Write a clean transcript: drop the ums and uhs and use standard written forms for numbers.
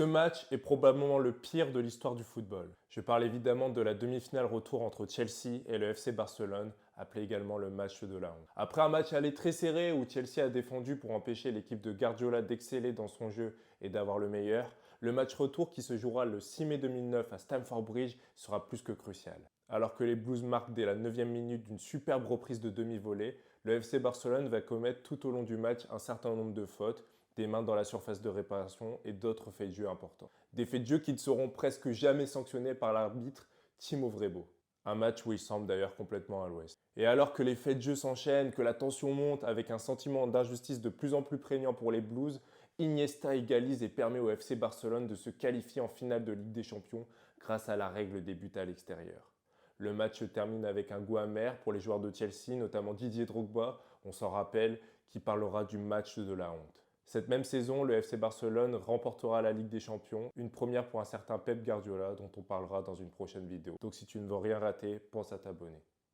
Ce match est probablement le pire de l'histoire du football. Je parle évidemment de la demi-finale retour entre Chelsea et le FC Barcelone, appelé également le match de la honte. Après un match aller très serré où Chelsea a défendu pour empêcher l'équipe de Guardiola d'exceller dans son jeu et d'avoir le meilleur, le match retour qui se jouera le 6 mai 2009 à Stamford Bridge sera plus que crucial. Alors que les Blues marquent dès la 9e minute d'une superbe reprise de demi-volée, le FC Barcelone va commettre tout au long du match un certain nombre de fautes, des mains dans la surface de réparation et d'autres faits de jeu importants. Des faits de jeu qui ne seront presque jamais sanctionnés par l'arbitre Timo Vrebo. Un match où il semble d'ailleurs complètement à l'ouest. Et alors que les faits de jeu s'enchaînent, que la tension monte avec un sentiment d'injustice de plus en plus prégnant pour les Blues, Iniesta égalise et permet au FC Barcelone de se qualifier en finale de Ligue des Champions grâce à la règle des buts à l'extérieur. Le match se termine avec un goût amer pour les joueurs de Chelsea, notamment Didier Drogba, on s'en rappelle, qui parlera du match de la honte. Cette même saison, le FC Barcelone remportera la Ligue des Champions, une première pour un certain Pep Guardiola dont on parlera dans une prochaine vidéo. Donc si tu ne veux rien rater, pense à t'abonner.